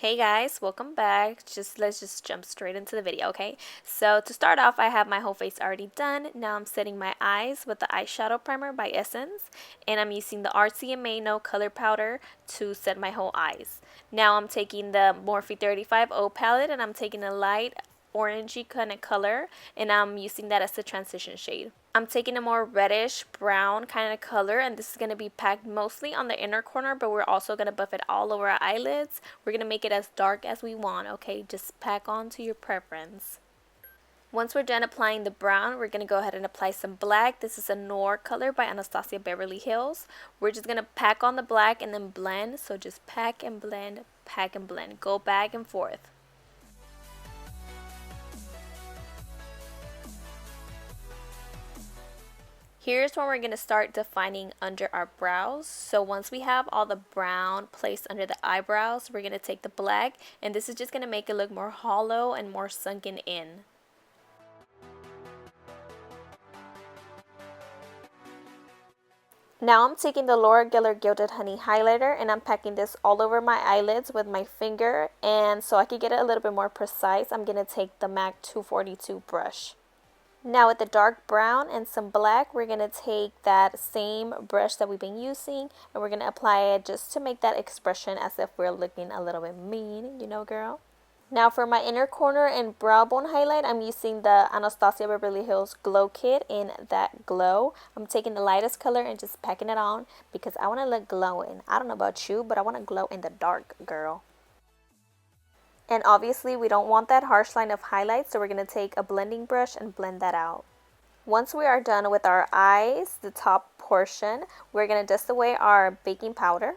Hey guys, welcome back. Let's just jump straight into the video, okay? So to start off, I have my whole face already done. Now I'm setting my eyes with the eyeshadow primer by Essence, and I'm using the RCMA No Color Powder to set my whole eyes. Now I'm taking the Morphe 35O palette, and I'm taking a light orangey kind of color, and I'm using that as the transition shade. I'm taking a more reddish brown kind of color, and this is going to be packed mostly on the inner corner, but we're also going to buff it all over our eyelids. We're going to make it as dark as we want, okay? Just pack on to your preference. Once we're done applying the brown, we're going to go ahead and apply some black. This is a Noir color by Anastasia Beverly Hills. We're just going to pack on the black and then blend. So just pack and blend, pack and blend. Go back and forth. Here's when we're going to start defining under our brows. So once we have all the brown placed under the eyebrows, we're going to take the black, and this is just going to make it look more hollow and more sunken in. Now I'm taking the Laura Geller Gilded Honey highlighter, and I'm packing this all over my eyelids with my finger, and so I could get it a little bit more precise, I'm going to take the MAC 242 brush. Now with the dark brown and some black, we're going to take that same brush that we've been using, and we're going to apply it just to make that expression as if we're looking a little bit mean, you know, girl. Now for my inner corner and brow bone highlight, I'm using the Anastasia Beverly Hills Glow Kit in that glow. I'm taking the lightest color and just packing it on because I want to look glowing. I don't know about you, but I want to glow in the dark, girl. And obviously we don't want that harsh line of highlight, so we're going to take a blending brush and blend that out. Once we are done with our eyes, the top portion, we're going to dust away our baking powder.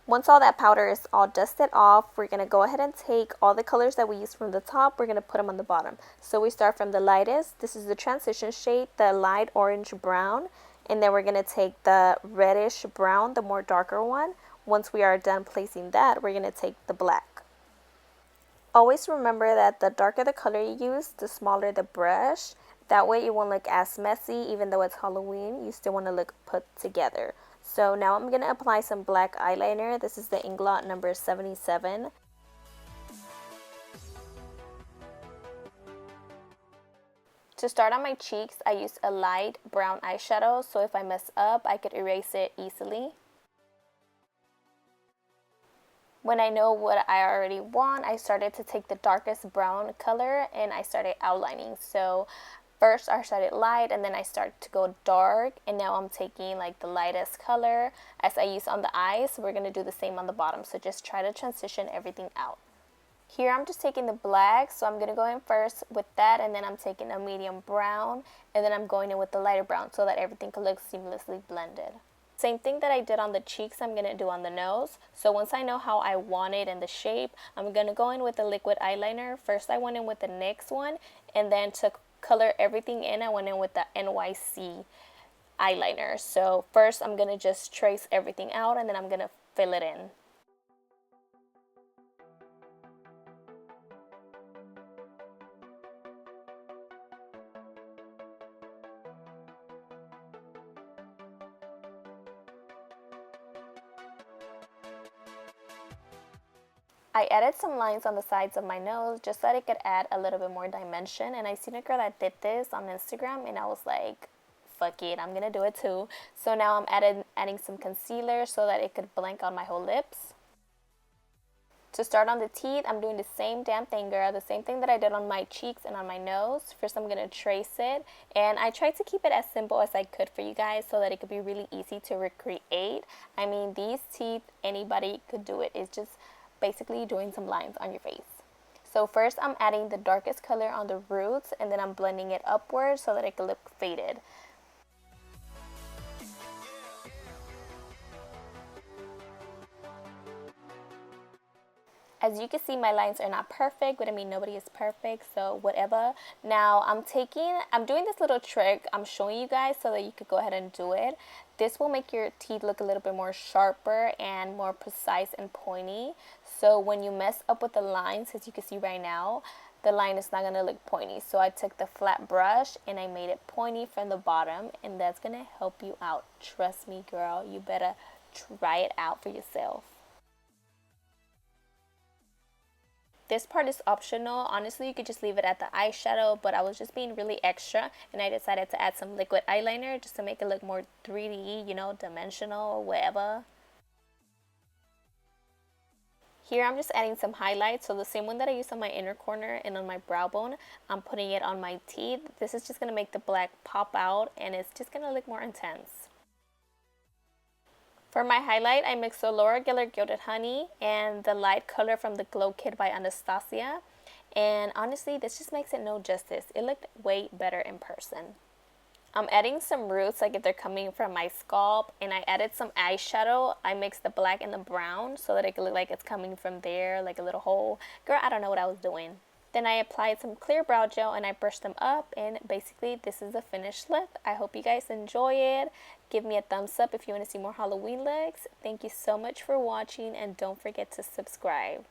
Once all that powder is all dusted off, we're going to go ahead and take all the colors that we used from the top, we're going to put them on the bottom. So we start from the lightest, this is the transition shade, the light orange brown, and then we're going to take the reddish brown, the more darker one. Once we are done placing that, we're going to take the black. Always remember that the darker the color you use, the smaller the brush. That way it won't look as messy. Even though it's Halloween, you still want to look put together. So now I'm going to apply some black eyeliner. This is the Inglot number 77. To start on my cheeks, I used a light brown eyeshadow, so if I mess up, I could erase it easily. When I know what I already want, I started to take the darkest brown color and I started outlining. So first I started light and then I started to go dark, and now I'm taking like the lightest color as I use on the eyes. We're going to do the same on the bottom, so just try to transition everything out. Here I'm just taking the black, so I'm going to go in first with that, and then I'm taking a medium brown, and then I'm going in with the lighter brown so that everything can look seamlessly blended. Same thing that I did on the cheeks, I'm going to do on the nose. So once I know how I want it and the shape, I'm going to go in with the liquid eyeliner. First I went in with the NYX one, and then to color everything in, I went in with the NYC eyeliner. So first I'm going to just trace everything out, and then I'm going to fill it in. I added some lines on the sides of my nose just so that it could add a little bit more dimension, and I seen a girl that did this on Instagram and I was like, fuck it, I'm gonna do it too. So now I'm adding some concealer so that it could blank out my whole lips. To start on the teeth, I'm doing the same damn thing, girl. The same thing that I did on my cheeks and on my nose. First, I'm going to trace it. And I tried to keep it as simple as I could for you guys so that it could be really easy to recreate. I mean, these teeth, anybody could do it. It's just basically doing some lines on your face. So first, I'm adding the darkest color on the roots, and then I'm blending it upwards so that it could look faded. As you can see, my lines are not perfect, but I mean, nobody is perfect, so whatever. Now, I'm doing this little trick. I'm showing you guys so that you could go ahead and do it. This will make your teeth look a little bit more sharper and more precise and pointy. So when you mess up with the lines, as you can see right now, the line is not going to look pointy. So I took the flat brush and I made it pointy from the bottom, and that's going to help you out. Trust me, girl, you better try it out for yourself. This part is optional. Honestly, you could just leave it at the eyeshadow, but I was just being really extra and I decided to add some liquid eyeliner just to make it look more 3D, you know, dimensional or whatever. Here I'm just adding some highlights, so the same one that I used on my inner corner and on my brow bone, I'm putting it on my teeth. This is just going to make the black pop out and it's just going to look more intense. For my highlight, I mixed the Laura Geller Gilded Honey and the light color from the Glow Kit by Anastasia. And honestly, this just makes it no justice. It looked way better in person. I'm adding some roots like if they're coming from my scalp, and I added some eyeshadow. I mixed the black and the brown so that it could look like it's coming from there, like a little hole. Girl, I don't know what I was doing. Then I applied some clear brow gel and I brushed them up, and basically this is the finished look. I hope you guys enjoy it. Give me a thumbs up if you want to see more Halloween looks. Thank you so much for watching and don't forget to subscribe.